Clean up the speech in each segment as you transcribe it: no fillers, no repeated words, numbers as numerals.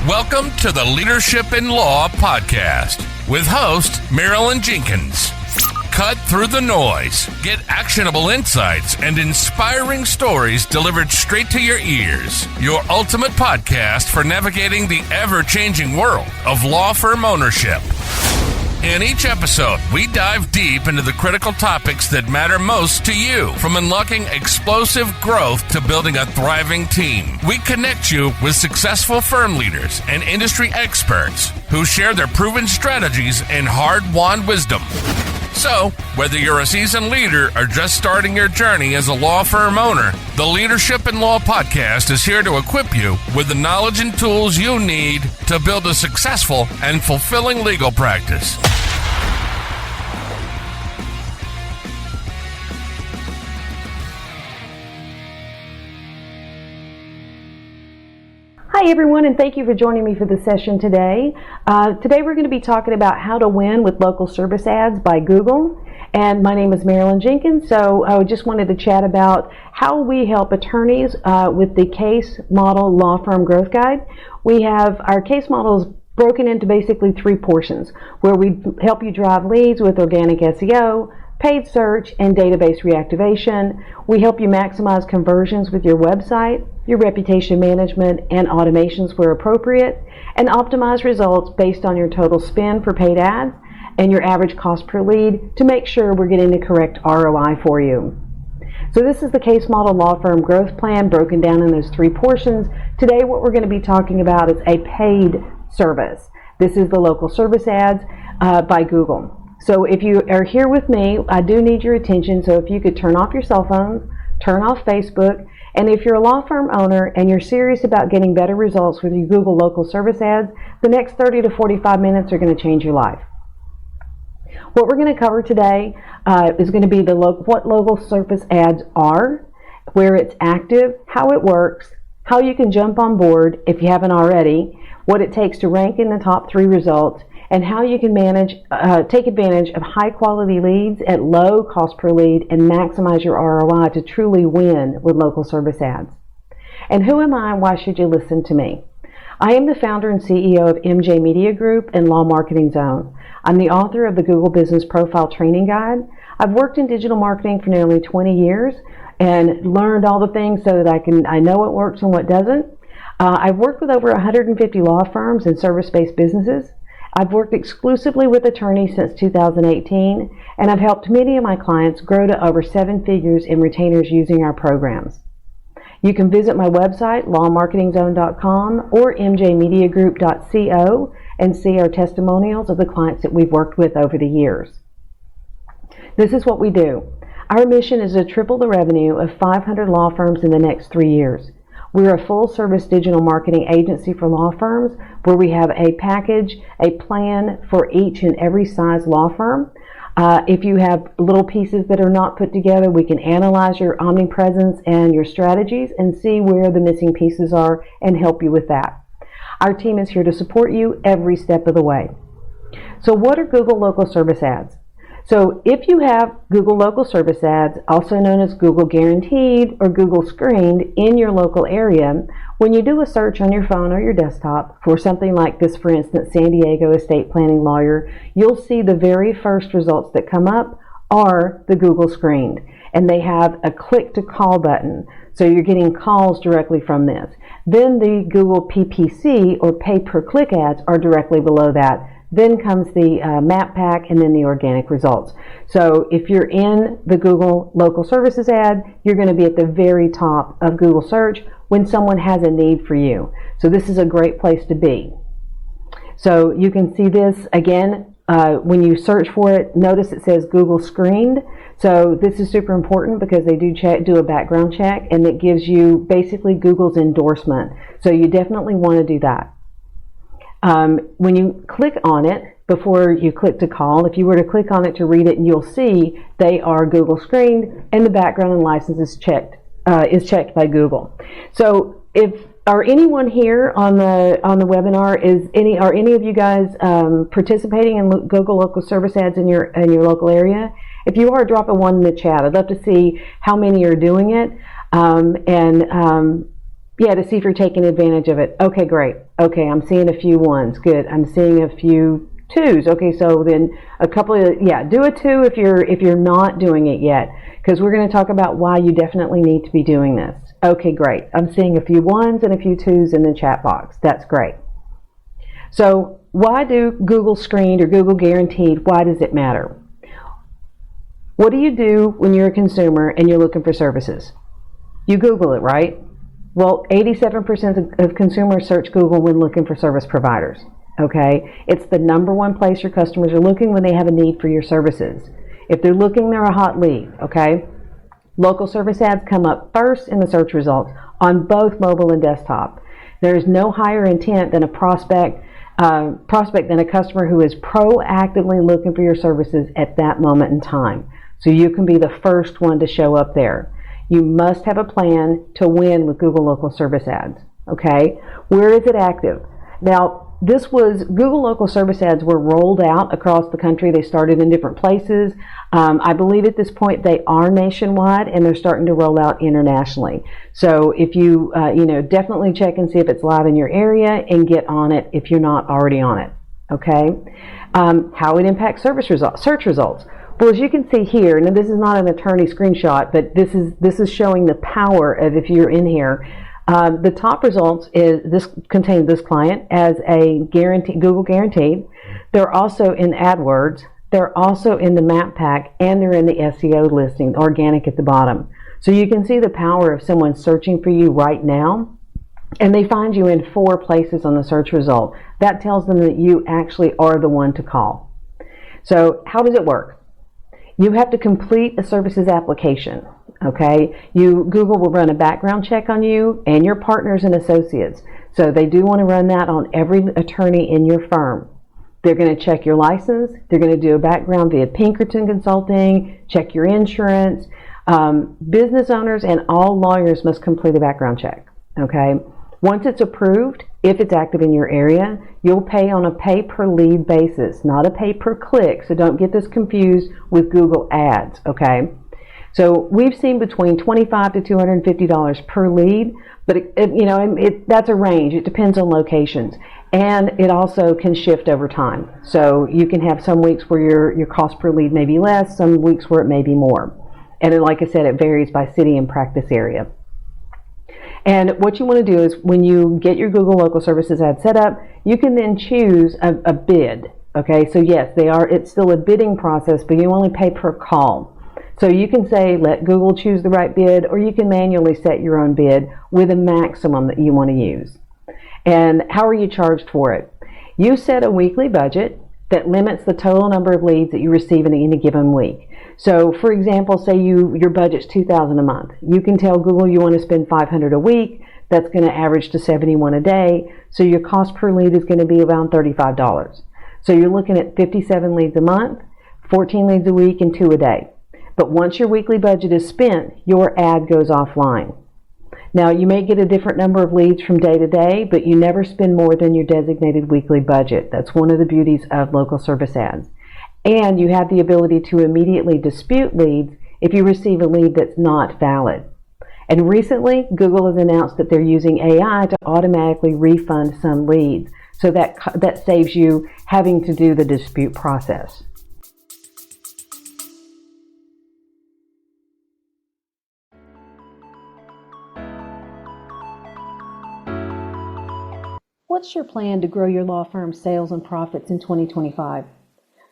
Welcome to the Leadership in Law podcast with host Marilyn Jenkins. Cut through the noise, get actionable insights and inspiring stories delivered straight to your ears. Your ultimate podcast for navigating the ever-changing world of law firm ownership. In each episode, we dive deep into the critical topics that matter most to you, from unlocking explosive growth to building a thriving team. We connect you with successful firm leaders and industry experts who share their proven strategies and hard-won wisdom. So, whether you're a seasoned leader or just starting your journey as a law firm owner, the Leadership in Law podcast is here to equip you with the knowledge and tools you need to build a successful and fulfilling legal practice. Hi everyone, and thank you for joining me for the session today. Today we're going to be talking about how to win with local service ads by Google. And my name is Marilyn Jenkins, so I just wanted to chat about how we help attorneys with the Case Model Law Firm Growth Guide. We have our case models broken into basically three portions, where we help you drive leads with organic SEO, paid search, and database reactivation. We help you maximize conversions with your website, your reputation management, and automations where appropriate, and optimize results based on your total spend for paid ads and your average cost per lead to make sure we're getting the correct ROI for you. So this is the Case Model Law Firm Growth Plan broken down in those three portions. Today what we're going to be talking about is a paid service. This is the local service ads by Google. So if you are here with me, I do need your attention, so if you could turn off your cell phones, turn off Facebook, and if you're a law firm owner and you're serious about getting better results with your Google local service ads, the next 30 to 45 minutes are going to change your life. What we're going to cover today is going to be what local service ads are, where it's active, how it works, how you can jump on board if you haven't already, what it takes to rank in the top 3 results, and how you can take advantage of high-quality leads at low cost per lead and maximize your ROI to truly win with local service ads. And who am I and why should you listen to me? I am the founder and CEO of MJ Media Group and Law Marketing Zone. I'm the author of the Google Business Profile Training Guide. I've worked in digital marketing for nearly 20 years and learned all the things so that I know what works and what doesn't. I've worked with over 150 law firms and service-based businesses. I've worked exclusively with attorneys since 2018, and I've helped many of my clients grow to over 7 figures in retainers using our programs. You can visit my website, lawmarketingzone.com, or mjmediagroup.co, and see our testimonials of the clients that we've worked with over the years. This is what we do. Our mission is to triple the revenue of 500 law firms in the next 3 years. We're a full-service digital marketing agency for law firms where we have a package, a plan for each and every size law firm. If you have little pieces that are not put together, we can analyze your omnipresence and your strategies and see where the missing pieces are and help you with that. Our team is here to support you every step of the way. So what are Google Local Service Ads? So if you have Google Local Service Ads, also known as Google Guaranteed or Google Screened, in your local area, when you do a search on your phone or your desktop for something like this, for instance, San Diego estate planning lawyer, you'll see the very first results that come up are the Google Screened. And they have a click to call button. So you're getting calls directly from this. Then the Google PPC or pay per click ads are directly below that. Then comes the map pack and then the organic results. So if you're in the Google Local Services ad, you're going to be at the very top of Google search when someone has a need for you. So this is a great place to be. So you can see this again when you search for it. Notice it says Google Screened. So this is super important because they do a background check, and it gives you basically Google's endorsement. So you definitely want to do that. When you click on it, before you click to call, if you were to click on it to read it, you'll see they are Google Screened and the background and license is checked by Google. So are anyone here on the webinar, are any of you guys participating in Google Local Service Ads in your local area? If you are, drop a 1 in the chat. I'd love to see how many are doing it. Yeah, to see if you're taking advantage of it. Okay, great. Okay, I'm seeing a few ones. Good. I'm seeing a few twos. Okay, so then a couple of, yeah, do a two if you're not doing it yet, because we're going to talk about why you definitely need to be doing this. Okay, great. I'm seeing a few ones and a few twos in the chat box. That's great. So why do Google Screened or Google Guaranteed, why does it matter? What do you do when you're a consumer and you're looking for services? You Google it, right? Well, 87% of consumers search Google when looking for service providers. Okay? It's the number one place your customers are looking when they have a need for your services. If they're looking, they're a hot lead. Okay? Local service ads come up first in the search results on both mobile and desktop. There is no higher intent than a prospect than a customer who is proactively looking for your services at that moment in time. So you can be the first one to show up there. You must have a plan to win with Google Local Service Ads. Okay? Where is it active? Now, Google Local Service Ads were rolled out across the country. They started in different places. I believe at this point they are nationwide, and they're starting to roll out internationally. So if you, definitely check and see if it's live in your area and get on it if you're not already on it. Okay? How it impacts search results. Well, as you can see here, now this is not an attorney screenshot, but this is showing the power of if you're in here. The top results contain this client as a Google Guaranteed. They're also in AdWords. They're also in the Map Pack, and they're in the SEO listing, organic at the bottom. So you can see the power of someone searching for you right now, and they find you in 4 places on the search result. That tells them that you actually are the one to call. So how does it work? You have to complete a services application. Okay, Google will run a background check on you and your partners and associates. So they do want to run that on every attorney in your firm. They're going to check your license. They're going to do a background via Pinkerton Consulting, check your insurance. Business owners and all lawyers must complete a background check. Okay, once it's approved, if it's active in your area, you'll pay on a pay per lead basis, not a pay per click. So don't get this confused with Google Ads. Okay. So we've seen between $25 to $250 per lead, but that's a range. It depends on locations, and it also can shift over time. So you can have some weeks where your cost per lead may be less, some weeks where it may be more. And then, like I said, it varies by city and practice area. And what you want to do is when you get your Google Local Services ad set up, you can then choose a bid. Okay, so yes, it's still a bidding process, but you only pay per call. So you can say, let Google choose the right bid, or you can manually set your own bid with a maximum that you want to use. And how are you charged for it? You set a weekly budget that limits the total number of leads that you receive in any given week. So for example, say your budget's $2,000 a month. You can tell Google you want to spend $500 a week. That's going to average to $71 a day. So your cost per lead is going to be around $35. So you're looking at 57 leads a month, 14 leads a week, and 2 a day. But once your weekly budget is spent, your ad goes offline. Now, you may get a different number of leads from day to day, but you never spend more than your designated weekly budget. That's one of the beauties of local service ads. And you have the ability to immediately dispute leads if you receive a lead that's not valid. And recently, Google has announced that they're using AI to automatically refund some leads. So that saves you having to do the dispute process. What's your plan to grow your law firm's sales and profits in 2025?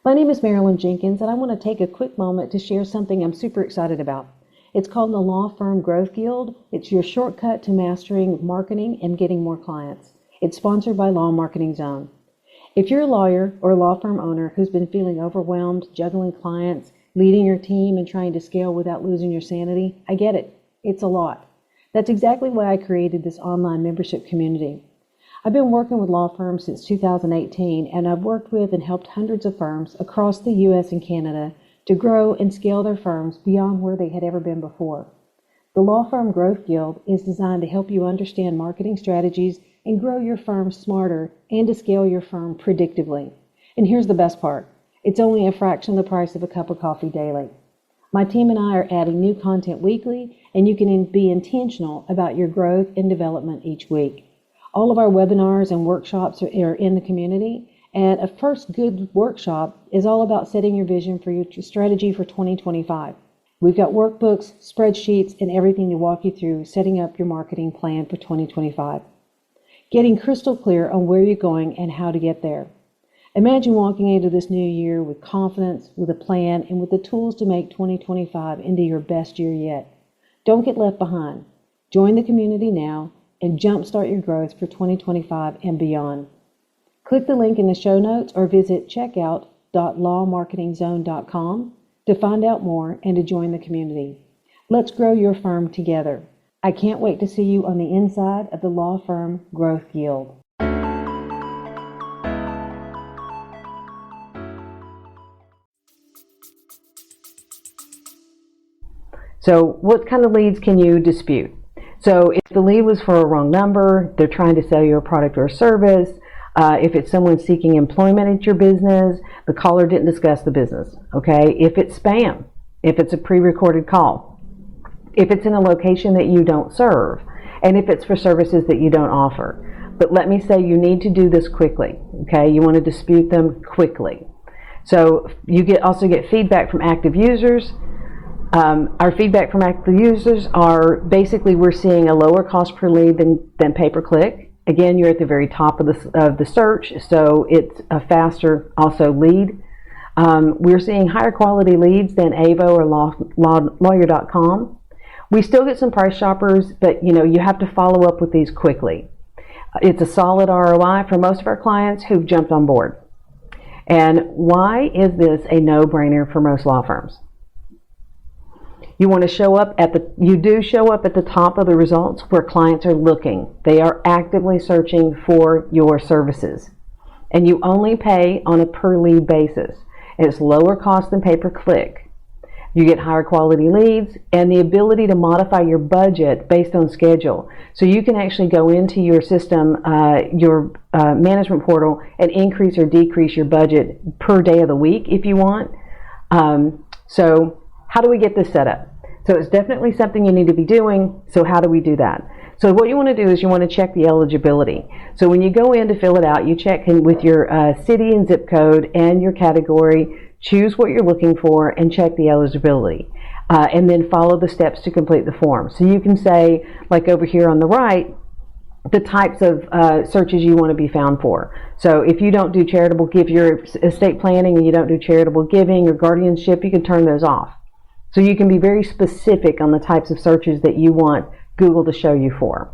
My name is Marilyn Jenkins, and I want to take a quick moment to share something I'm super excited about. It's called the Law Firm Growth Guild. It's your shortcut to mastering marketing and getting more clients. It's sponsored by Law Marketing Zone. If you're a lawyer or a law firm owner who's been feeling overwhelmed, juggling clients, leading your team, and trying to scale without losing your sanity, I get it. It's a lot. That's exactly why I created this online membership community. I've been working with law firms since 2018, and I've worked with and helped hundreds of firms across the U.S. and Canada to grow and scale their firms beyond where they had ever been before. The Law Firm Growth Guild is designed to help you understand marketing strategies and grow your firm smarter and to scale your firm predictably. And here's the best part. It's only a fraction of the price of a cup of coffee daily. My team and I are adding new content weekly, and you can be intentional about your growth and development each week. All of our webinars and workshops are in the community, and a first good workshop is all about setting your vision for your strategy for 2025. We've got workbooks, spreadsheets, and everything to walk you through setting up your marketing plan for 2025. Getting crystal clear on where you're going and how to get there. Imagine walking into this new year with confidence, with a plan, and with the tools to make 2025 into your best year yet. Don't get left behind. Join the community now and jumpstart your growth for 2025 and beyond. Click the link in the show notes or visit checkout.lawmarketingzone.com to find out more and to join the community. Let's grow your firm together. I can't wait to see you on the inside of the Law Firm Growth Guild. So what kind of leads can you dispute? So if the lead was for a wrong number, they're trying to sell you a product or a service, if it's someone seeking employment at your business, the caller didn't discuss the business, okay? If it's spam, if it's a pre-recorded call, if it's in a location that you don't serve, and if it's for services that you don't offer. But let me say you need to do this quickly, okay? You want to dispute them quickly. So you also get feedback from active users. Our feedback from active users are basically we're seeing a lower cost per lead than pay-per-click. Again, you're at the very top of the search, so it's a faster also lead. We're seeing higher quality leads than Avo or lawyer.com. We still get some price shoppers, but you have to follow up with these quickly. It's a solid ROI for most of our clients who've jumped on board. And why is this a no-brainer for most law firms? You want to show up you do show up at the top of the results where clients are looking. They are actively searching for your services. And you only pay on a per lead basis. And it's lower cost than pay-per-click. You get higher quality leads and the ability to modify your budget based on schedule. So you can actually go into your system, your management portal, and increase or decrease your budget per day of the week if you want. So how do we get this set up? So it's definitely something you need to be doing. So how do we do that? So what you want to do is you want to check the eligibility. So when you go in to fill it out, you check in with your city and zip code and your category, choose what you're looking for, and check the eligibility. And then follow the steps to complete the form. So you can say, like over here on the right, the types of searches you want to be found for. So if you don't do charitable, give your estate planning, and you don't do charitable giving or guardianship, you can turn those off. So you can be very specific on the types of searches that you want Google to show you for.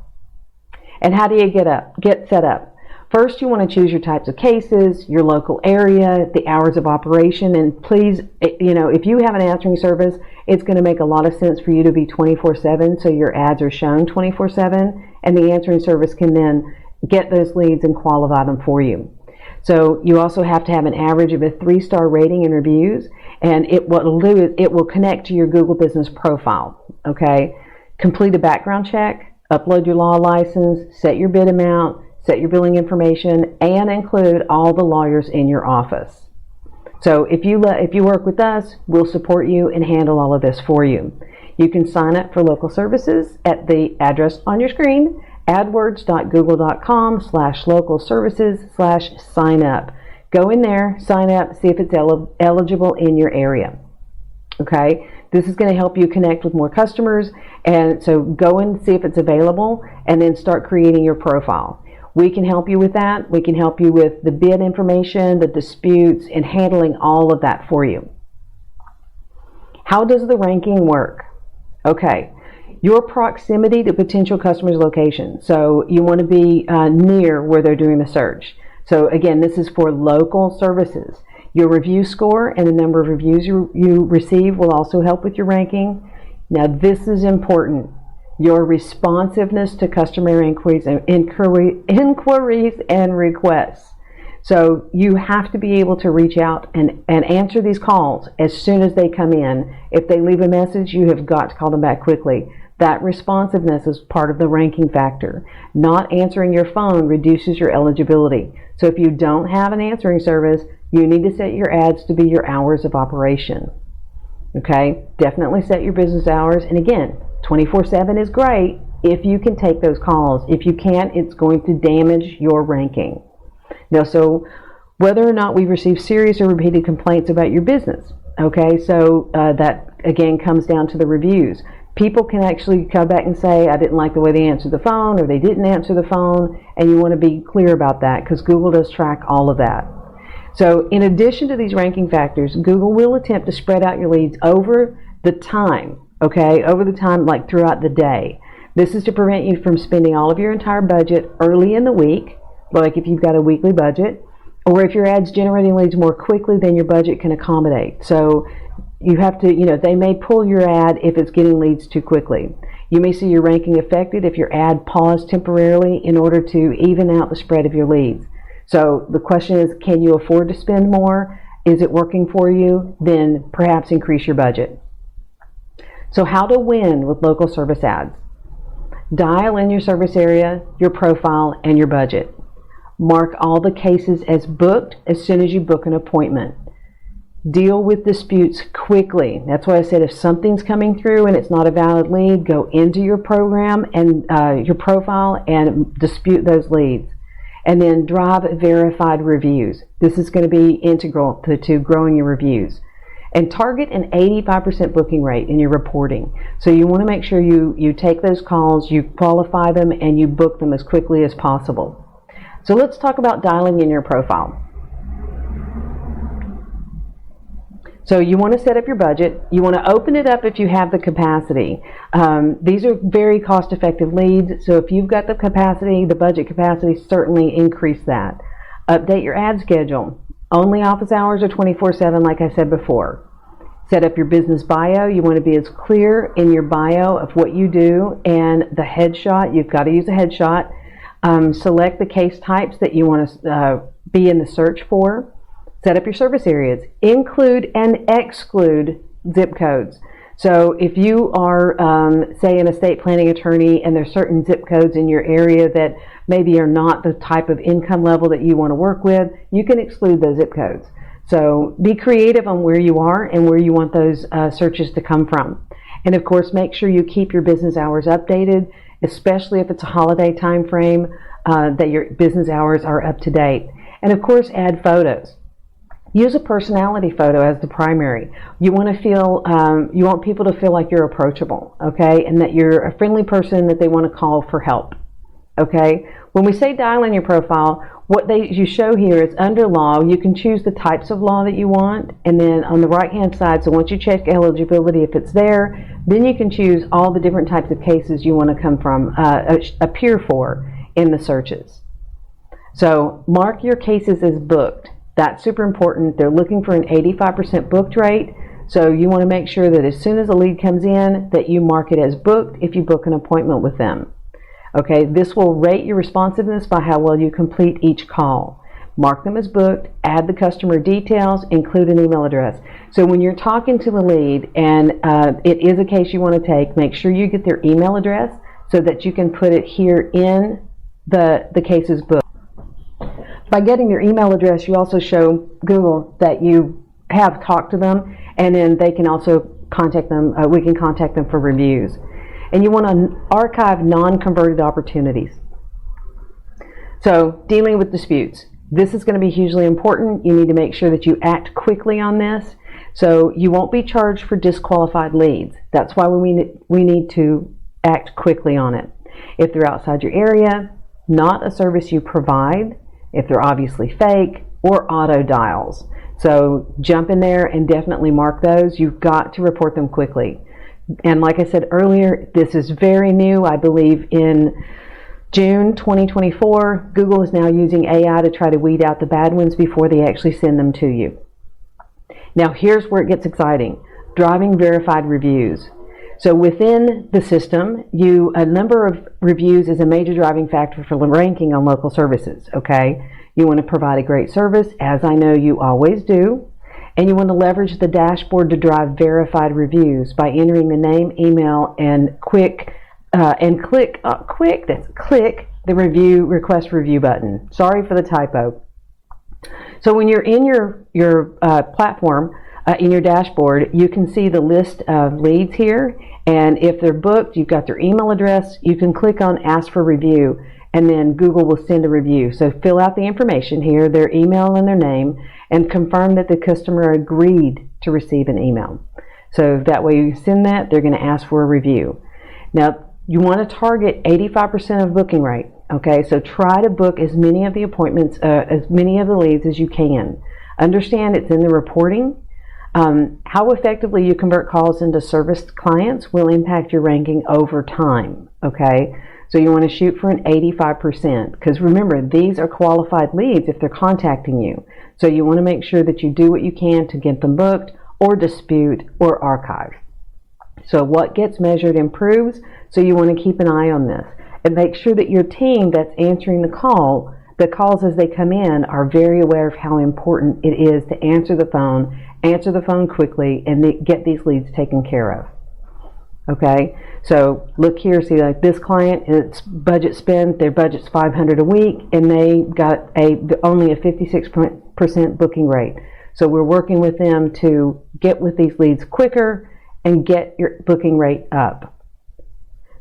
And how do you get set up? First, you want to choose your types of cases, your local area, the hours of operation, and please, if you have an answering service, it's going to make a lot of sense for you to be 24/7, so your ads are shown 24/7, and the answering service can then get those leads and qualify them for you. So you also have to have an average of a 3-star rating and reviews, and what it'll do is it will connect to your Google Business profile, okay? Complete a background check, upload your law license, set your bid amount, set your billing information, and include all the lawyers in your office. So if you work with us, we'll support you and handle all of this for you. You can sign up for local services at the address on your screen, adwords.google.com/local-services/sign up. Go in there, sign up, see if it's eligible in your area. Okay, this is going to help you connect with more customers, and so go and see if it's available, and then start creating your profile. We can help you with that. We can help you with the bid information, the disputes, and handling all of that for you. How does the ranking work? Okay, your proximity to potential customers' location. So you want to be near where they're doing the search. So again, this is for local services. Your review score and the number of reviews you receive will also help with your ranking. Now this is important. Your responsiveness to customer inquiries and requests. So you have to be able to reach out and answer these calls as soon as they come in. If they leave a message, you have got to call them back quickly. That responsiveness is part of the ranking factor. Not answering your phone reduces your eligibility. So if you don't have an answering service, you need to set your ads to be your hours of operation. Okay, definitely set your business hours. And again, 24/7 is great if you can take those calls. If you can't, it's going to damage your ranking. Now, so whether or not we receive serious or repeated complaints about your business, okay, so that again comes down to the reviews. People can actually come back and say, I didn't like the way they answered the phone, or they didn't answer the phone, and you want to be clear about that because Google does track all of that. So in addition to these ranking factors, Google will attempt to spread out your leads over the time, okay, over the time, like throughout the day. This is to prevent you from spending all of your entire budget early in the week, like if you've got a weekly budget, or if your ad's generating leads more quickly than your budget can accommodate. So you have to, they may pull your ad if it's getting leads too quickly. You may see your ranking affected if your ad paused temporarily in order to even out the spread of your leads. So the question is, can you afford to spend more? Is it working for you? Then perhaps increase your budget. So how to win with local service ads. Dial in your service area, your profile, and your budget. Mark all the cases as booked as soon as you book an appointment. Deal with disputes quickly. That's why I said if something's coming through and it's not a valid lead, go into your program and your profile and dispute those leads. And then drive verified reviews. This is going to be integral to growing your reviews. And target an 85% booking rate in your reporting. So you want to make sure you take those calls, you qualify them, and you book them as quickly as possible. So let's talk about dialing in your profile. So you want to set up your budget. You want to open it up if you have the capacity. These are very cost-effective leads. So if you've got the capacity, the budget capacity, certainly increase that. Update your ad schedule. Only office hours are 24/7, like I said before. Set up your business bio. You want to be as clear in your bio of what you do, and the headshot. You've got to use a headshot. Select the case types that you want to be in the search for. Set up your service areas. Include and exclude zip codes. So if you are, say, an estate planning attorney and there's certain zip codes in your area that maybe are not the type of income level that you want to work with, you can exclude those zip codes. So be creative on where you are and where you want those searches to come from. And of course, make sure you keep your business hours updated, especially if it's a holiday time frame, that your business hours are up to date. And of course, add photos. Use a personality photo as the primary. You want to feel, you want people to feel like you're approachable, okay, and that you're a friendly person that they want to call for help, okay. When we say dial in your profile, what you show here is under law. You can choose the types of law that you want, and then on the right-hand side, so once you check eligibility, if it's there, then you can choose all the different types of cases you want to come from, appear for in the searches. So mark your cases as booked. That's super important. They're looking for an 85% booked rate, so you want to make sure that as soon as a lead comes in, that you mark it as booked if you book an appointment with them. Okay, this will rate your responsiveness by how well you complete each call. Mark them as booked, add the customer details, include an email address. So when you're talking to the lead and it is a case you want to take, make sure you get their email address so that you can put it here in the cases book. By getting your email address, you also show Google that you have talked to them, and then they can also contact them. We can contact them for reviews. And you want to archive non-converted opportunities. So dealing with disputes. This is going to be hugely important. You need to make sure that you act quickly on this. So you won't be charged for disqualified leads. That's why we need to act quickly on it. If they're outside your area, not a service you provide, if they're obviously fake, or auto dials. So jump in there and definitely mark those. You've got to report them quickly. And like I said earlier, this is very new. I believe in June 2024, Google is now using AI to try to weed out the bad ones before they actually send them to you. Now here's where it gets exciting. Driving verified reviews. So within the system, a number of reviews is a major driving factor for ranking on local services, okay? You want to provide a great service, as I know you always do, and you want to leverage the dashboard to drive verified reviews by entering the name, email, and click the request review button. Sorry for the typo. So when you're in your platform, in your dashboard, you can see the list of leads here. And if they're booked, you've got their email address. You can click on Ask for Review, and then Google will send a review. So fill out the information here, their email and their name, and confirm that the customer agreed to receive an email. So that way you send that, they're going to ask for a review. Now, you want to target 85% of booking rate. Okay, so try to book as many of the appointments, as many of the leads as you can. Understand it's in the reporting. How effectively you convert calls into serviced clients will impact your ranking over time. Okay, so you want to shoot for an 85%, because remember, these are qualified leads if they're contacting you. So you want to make sure that you do what you can to get them booked or dispute or archive. So what gets measured improves, so you want to keep an eye on this. And make sure that your team that's answering the calls as they come in are very aware of how important it is to answer the phone quickly, and get these leads taken care of. Okay, so look here, see, like this client, it's budget spend, their budget's $500 a week, and they got only a 56% booking rate. So we're working with them to get with these leads quicker and get your booking rate up.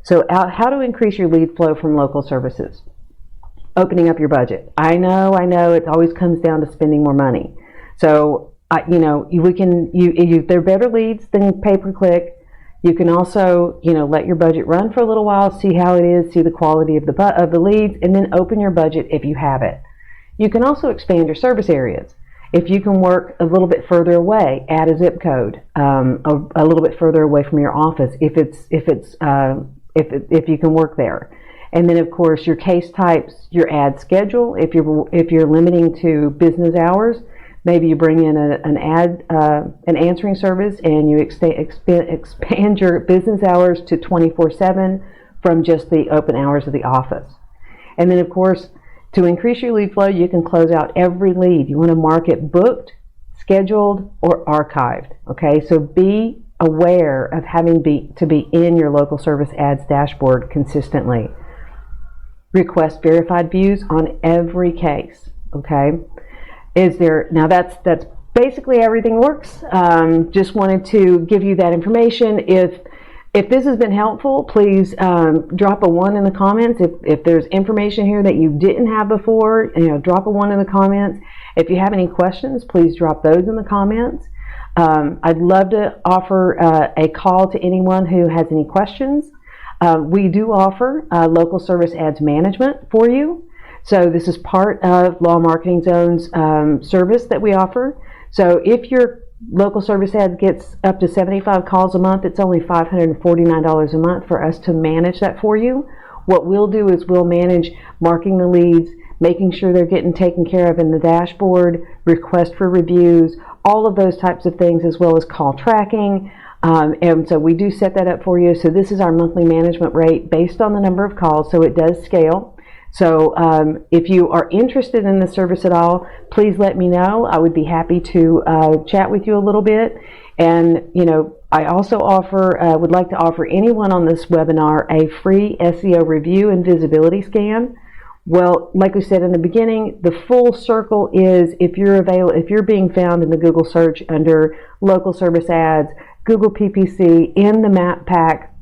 So how to increase your lead flow from local services? Opening up your budget. I know, it always comes down to spending more money. So, they're better leads than pay-per-click. You can also, let your budget run for a little while, see how it is, see the quality of the leads, and then open your budget if you have it. You can also expand your service areas. If you can work a little bit further away, add a zip code a little bit further away from your office if you can work there. And then, of course, your case types, your ad schedule. If you're limiting to business hours, maybe you bring in an answering service, and you expand your business hours to 24/7 from just the open hours of the office. And then, of course, to increase your lead flow, you can close out every lead. You want to mark it booked, scheduled, or archived. Okay, so be aware of having to be in your local service ads dashboard consistently. Request verified views on every case. Okay, now that's basically everything works. Just wanted to give you that information. If this has been helpful, please drop a 1 in the comments. If there's information here that you didn't have before, drop a 1 in the comments. If you have any questions, please drop those in the comments. I'd love to offer a call to anyone who has any questions. We do offer local service ads management for you. So this is part of Law Marketing Zone's service that we offer. So if your local service ads gets up to 75 calls a month, it's only $549 a month for us to manage that for you. What we'll do is we'll manage marking the leads, making sure they're getting taken care of in the dashboard, request for reviews, all of those types of things, as well as call tracking. And so we do set that up for you. So this is our monthly management rate based on the number of calls, so it does scale. So if you are interested in the service at all, please let me know. I would be happy to chat with you a little bit. And, I also would like to offer anyone on this webinar a free SEO review and visibility scan. Well, like we said in the beginning, the full circle is if you're being found in the Google search under local service ads, Google PPC, in the map pack,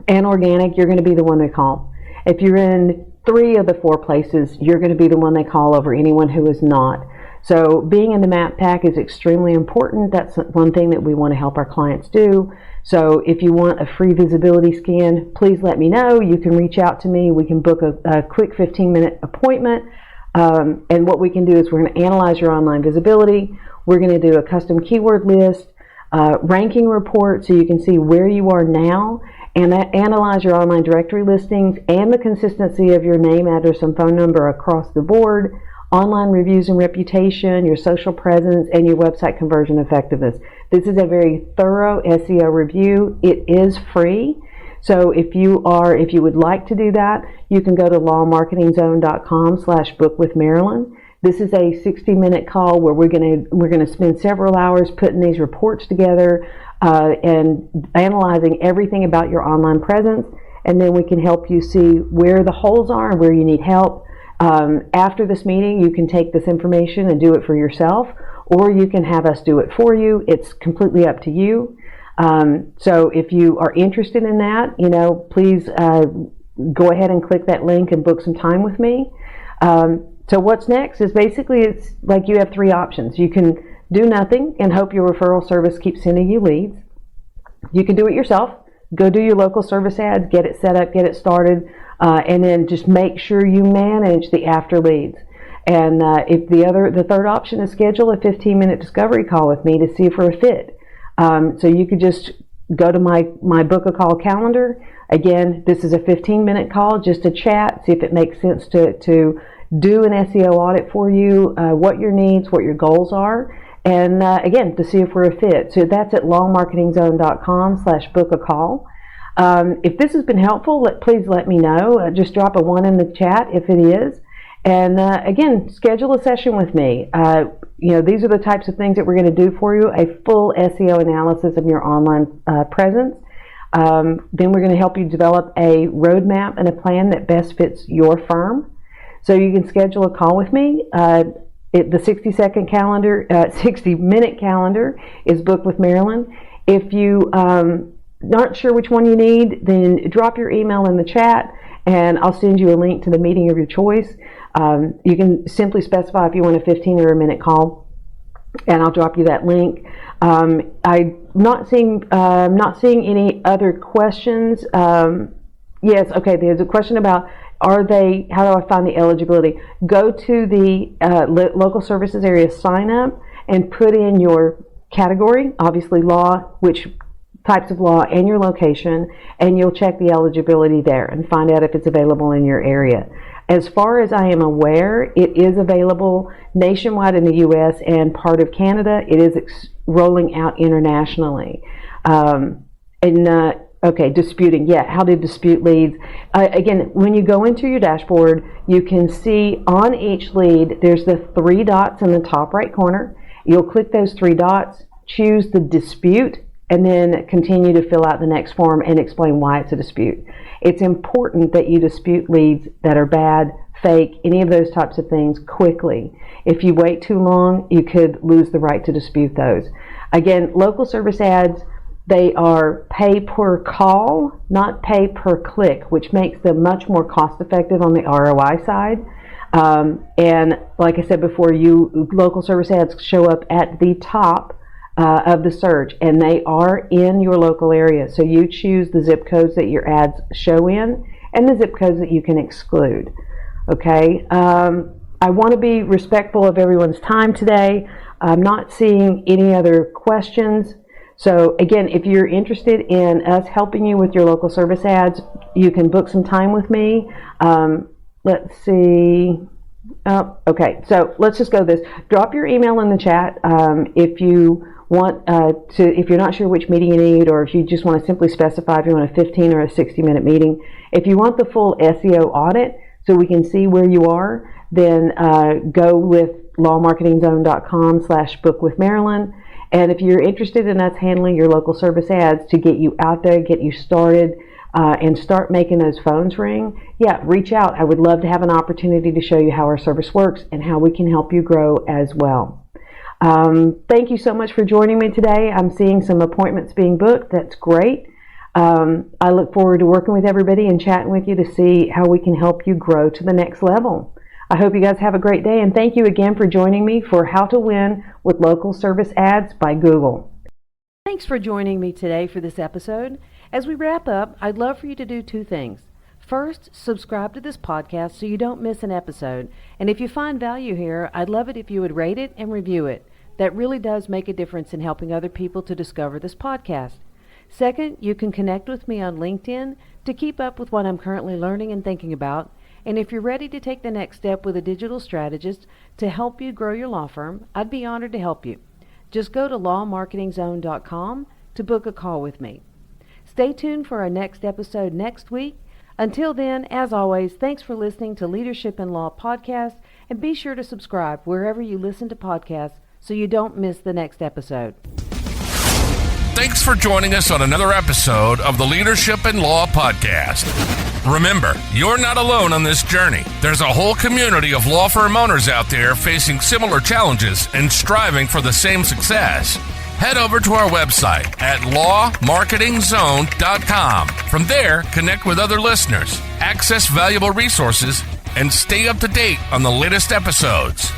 and organic, you're going to be the one they call. If you're in 3 of the 4 places, you're going to be the one they call over anyone who is not. So being in the map pack is extremely important. That's one thing that we want to help our clients do. So if you want a free visibility scan, please let me know. You can reach out to me. We can book a quick 15-minute appointment. And what we can do is we're going to analyze your online visibility. We're going to do a custom keyword list, ranking report, so you can see where you are now, and analyze your online directory listings and the consistency of your name, address, and phone number across the board, online reviews and reputation, your social presence, and your website conversion effectiveness. This is a very thorough SEO review. It is free. So if you would like to do that, you can go to lawmarketingzone.com/bookwithmarilyn. This is a 60-minute call where we're going to spend several hours putting these reports together and analyzing everything about your online presence, and then we can help you see where the holes are and where you need help. After this meeting, you can take this information and do it for yourself, or you can have us do it for you. It's completely up to you. So if you are interested in that, please go ahead and click that link and book some time with me. So what's next is basically, it's like you have three options. You can do nothing and hope your referral service keeps sending you leads. You can do it yourself. Go do your local service ads, get it set up, get it started, and then just make sure you manage the after leads. And if the third option is schedule a 15-minute discovery call with me to see if we're a fit. So you could just go to my book a call calendar. Again, this is a 15-minute call just to chat, see if it makes sense to do an SEO audit for you, what your needs, what your goals are, and again, to see if we're a fit. So that's at lawmarketingzone.com/book a call. If this has been helpful, please let me know. Just drop a 1 in the chat if it is. And again, schedule a session with me. These are the types of things that we're going to do for you, a full SEO analysis of your online presence. Then we're going to help you develop a roadmap and a plan that best fits your firm. So you can schedule a call with me. The 60-minute calendar is booked with Marilyn. If you aren't sure which one you need, then drop your email in the chat, and I'll send you a link to the meeting of your choice. You can simply specify if you want a 15 or a minute call, and I'll drop you that link. I'm not seeing any other questions. Yes, okay. There's a question about how do I find the eligibility? Go to the local services area sign up and put in your category, obviously law, which types of law, and your location, and you'll check the eligibility there and find out if it's available in your area. As far as I am aware, it is available nationwide in the U.S. and part of Canada. It is rolling out internationally. Okay, disputing. Yeah, how to dispute leads. Again, when you go into your dashboard, you can see on each lead, there's the 3 dots in the top right corner. You'll click those 3 dots, choose the dispute, and then continue to fill out the next form and explain why it's a dispute. It's important that you dispute leads that are bad, fake, any of those types of things quickly. If you wait too long, you could lose the right to dispute those. Again, local service ads, they are pay per call, not pay per click, which makes them much more cost effective on the ROI side. And like I said before, local service ads show up at the top of the search, and they are in your local area. So you choose the zip codes that your ads show in and the zip codes that you can exclude. Okay. I want to be respectful of everyone's time today. I'm not seeing any other questions. So again, if you're interested in us helping you with your local service ads, you can book some time with me. Let's see. Okay, so let's just go this. Drop your email in the chat if you want if you're not sure which meeting you need, or if you just want to simply specify if you want a 15 or a 60-minute meeting. If you want the full SEO audit so we can see where you are, then go with lawmarketingzone.com/book with Marilyn. And if you're interested in us handling your local service ads to get you out there, get you started, and start making those phones ring, yeah, reach out. I would love to have an opportunity to show you how our service works and how we can help you grow as well. Thank you so much for joining me today. I'm seeing some appointments being booked. That's great. I look forward to working with everybody and chatting with you to see how we can help you grow to the next level. I hope you guys have a great day, and thank you again for joining me for How to Win with Local Service Ads by Google. Thanks for joining me today for this episode. As we wrap up, I'd love for you to do 2 things. First, subscribe to this podcast so you don't miss an episode. And if you find value here, I'd love it if you would rate it and review it. That really does make a difference in helping other people to discover this podcast. Second, you can connect with me on LinkedIn to keep up with what I'm currently learning and thinking about. And if you're ready to take the next step with a digital strategist to help you grow your law firm, I'd be honored to help you. Just go to lawmarketingzone.com to book a call with me. Stay tuned for our next episode next week. Until then, as always, thanks for listening to Leadership in Law Podcast, and be sure to subscribe wherever you listen to podcasts so you don't miss the next episode. Thanks for joining us on another episode of the Leadership in Law Podcast. Remember, you're not alone on this journey. There's a whole community of law firm owners out there facing similar challenges and striving for the same success. Head over to our website at lawmarketingzone.com. From there, connect with other listeners, access valuable resources, and stay up to date on the latest episodes.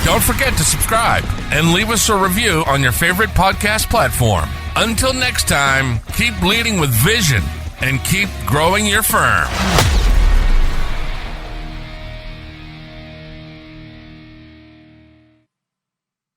Don't forget to subscribe and leave us a review on your favorite podcast platform. Until next time, keep leading with vision and keep growing your firm.